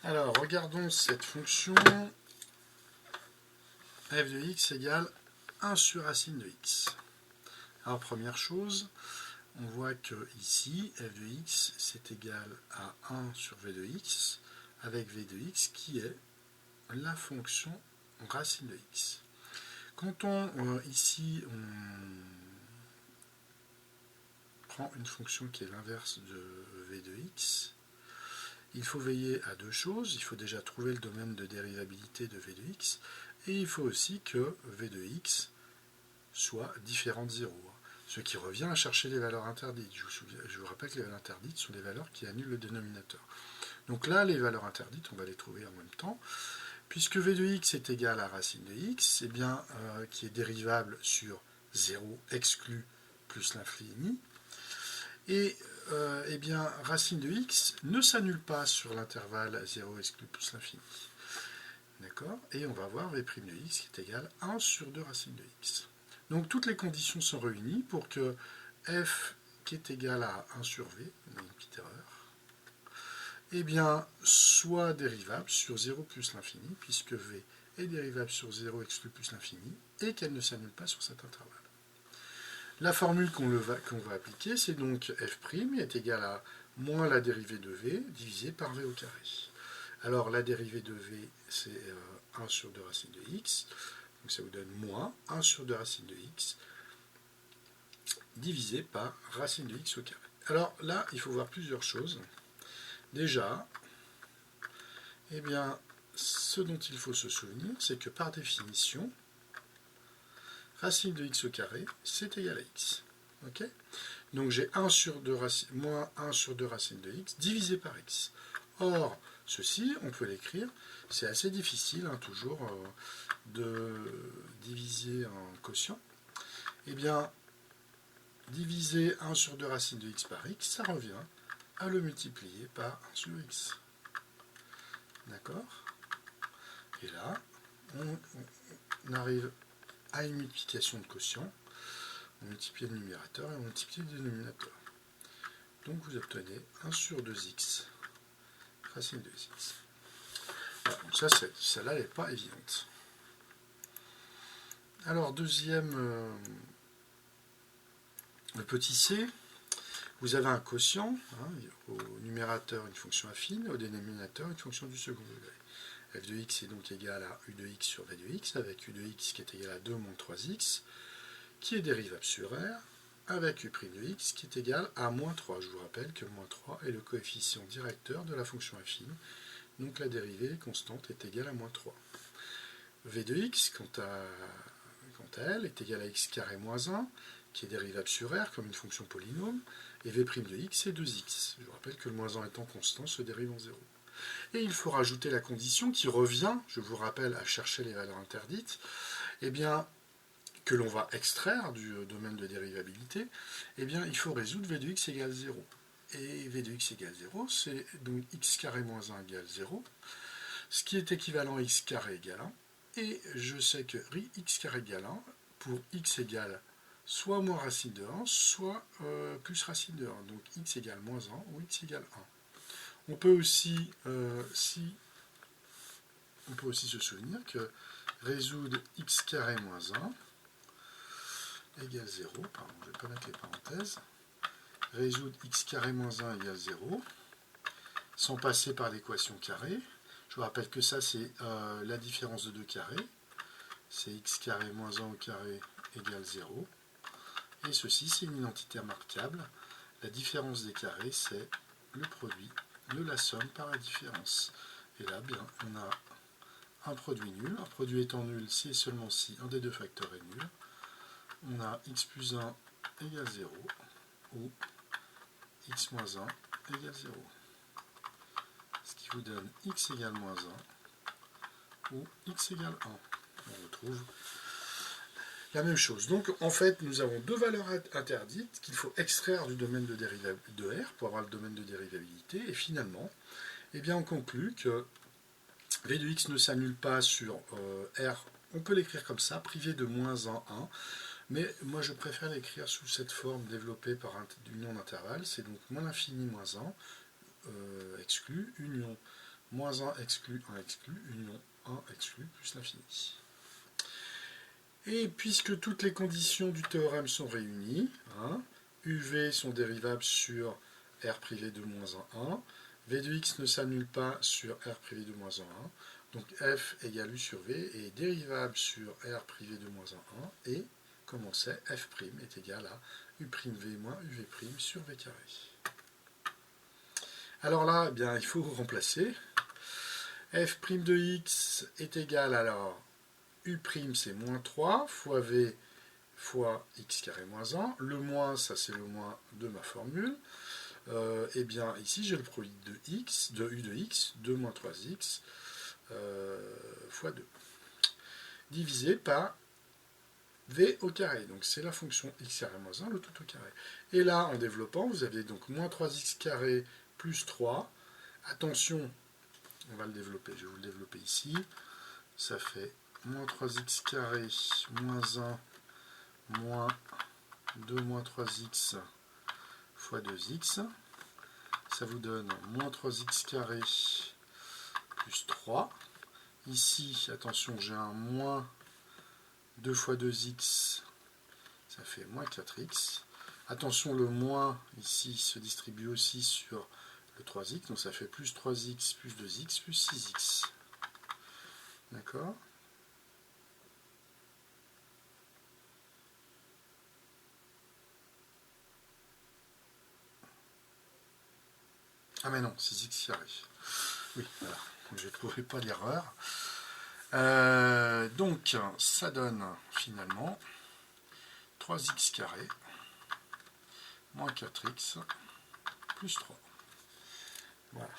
Alors, regardons cette fonction f de x égale 1 sur racine de x. Alors, première chose, on voit que ici, f de x, c'est égal à 1 sur v de x, avec v de x qui est la fonction racine de x. Quand ici, on prend une fonction qui est l'inverse de v de x, il faut veiller à deux choses. Il faut déjà trouver le domaine de dérivabilité de v de x, et il faut aussi que v de x soit différent de 0. Ce qui revient à chercher les valeurs interdites. Je vous rappelle que les valeurs interdites sont des valeurs qui annulent le dénominateur. Donc là, les valeurs interdites, on va les trouver en même temps. Puisque v de x est égal à racine de x, eh bien, qui est dérivable sur 0 exclu plus l'infini, et eh bien, racine de x ne s'annule pas sur l'intervalle 0 exclu plus l'infini. D'accord? Et on va voir v' de x qui est égal à 1 sur 2 racine de x. Donc toutes les conditions sont réunies pour que f qui est égal à 1 sur v, on a une petite erreur, eh bien, soit dérivable sur 0 plus l'infini, puisque v est dérivable sur 0 exclu plus l'infini, et qu'elle ne s'annule pas sur cet intervalle. La formule qu'on va appliquer, c'est donc f' est égal à moins la dérivée de v divisé par v au carré. Alors la dérivée de v, c'est 1 sur 2 racine de x, donc ça vous donne moins 1 sur 2 racine de x divisé par racine de x au carré. Alors là, il faut voir plusieurs choses. Déjà, eh bien, ce dont il faut se souvenir, c'est que par définition, racine de x au carré, c'est égal à x. Okay, donc j'ai 1 sur 2 moins 1 sur 2 racine de x divisé par x. Or, ceci, on peut l'écrire, c'est assez difficile, hein, toujours, de diviser en quotient. Eh bien, diviser 1 sur 2 racine de x par x, ça revient à le multiplier par 1 sur x. D'accord? Et là, on arrive à une multiplication de quotient. On multiplie le numérateur et on multiplie le dénominateur. Donc vous obtenez 1 sur 2x racine de x. Voilà, donc ça, celle-là n'est pas évidente. Alors, deuxième, le petit c, vous avez un quotient, hein, au numérateur une fonction affine, au dénominateur une fonction du second degré. F de x est donc égal à u de x sur v de x, avec u de x qui est égal à 2 moins 3x, qui est dérivable sur R, avec u' de x qui est égal à moins 3. Je vous rappelle que moins 3 est le coefficient directeur de la fonction affine, donc la dérivée constante est égale à moins 3. V de x, quant à elle, est égal à x carré moins 1, qui est dérivable sur R comme une fonction polynôme, et v' de x est 2x. Je vous rappelle que le moins 1 étant constant se dérive en 0. Et il faut rajouter la condition qui revient, je vous rappelle, à chercher les valeurs interdites, eh bien, que l'on va extraire du domaine de dérivabilité, eh bien, il faut résoudre v de x égale 0. Et v de x égale 0, c'est donc x carré moins 1 égale 0, ce qui est équivalent à x carré égale 1. Et je sais que x carré égale 1, pour x égale soit moins racine de 1, soit plus racine de 1. Donc x égale moins 1 ou x égale 1. On peut aussi, se souvenir que résoudre x carré moins 1 égale 0, pardon, je ne vais pas mettre les parenthèses, résoudre x carré moins 1 égale 0, sans passer par l'équation carrée. Je vous rappelle que ça, c'est la différence de deux carrés. C'est x carré moins 1 au carré égale 0. Et ceci, c'est une identité remarquable. La différence des carrés, c'est le produit de la somme par la différence. Et là, bien, on a un produit nul. Un produit étant nul, si et seulement si un des deux facteurs est nul. On a x plus 1 égale 0 ou x moins 1 égale 0. Ce qui vous donne x égale moins 1 ou x égale 1. On retrouve la même chose. Donc en fait, nous avons deux valeurs interdites qu'il faut extraire du domaine de R pour avoir le domaine de dérivabilité. Et finalement, eh bien, on conclut que v de x ne s'annule pas sur R. On peut l'écrire comme ça, privé de moins 1, 1. Mais moi, je préfère l'écrire sous cette forme développée par union d'intervalle. C'est donc moins l'infini moins 1, exclu, union moins 1 exclu 1 exclu, union 1 exclu plus l'infini. Et puisque toutes les conditions du théorème sont réunies, hein, UV sont dérivables sur R privé de moins 1, V de x ne s'annule pas sur R privé de moins 1, donc F égale U sur V est dérivable sur R privé de moins 1, et, comme on sait, F' est égal à U' V moins UV' sur V carré. Alors là, eh bien, il faut remplacer. F' de x est égal alors U' c'est moins 3 fois V fois x carré moins 1. Le moins, ça c'est le moins de ma formule. Eh bien, ici j'ai le produit de x, de U de x, 2 moins 3x fois 2, divisé par V au carré. Donc c'est la fonction x carré moins 1, le tout au carré. Et là, en développant, vous avez donc moins 3x carré plus 3. Attention, on va le développer, je vais vous le développer ici. Ça fait moins 3x carré moins 1 moins 2 moins 3x fois 2x. Ça vous donne moins 3x carré plus 3. Ici, attention, j'ai un moins 2 fois 2x, ça fait moins 4x. Attention, le moins ici se distribue aussi sur le 3x, donc ça fait plus 3x plus 2x plus 6x. D'accord ? Ah mais non, 6x carré. Oui, voilà, je ne trouvais pas l'erreur. Donc, ça donne finalement 3x carré moins 4x plus 3. Voilà.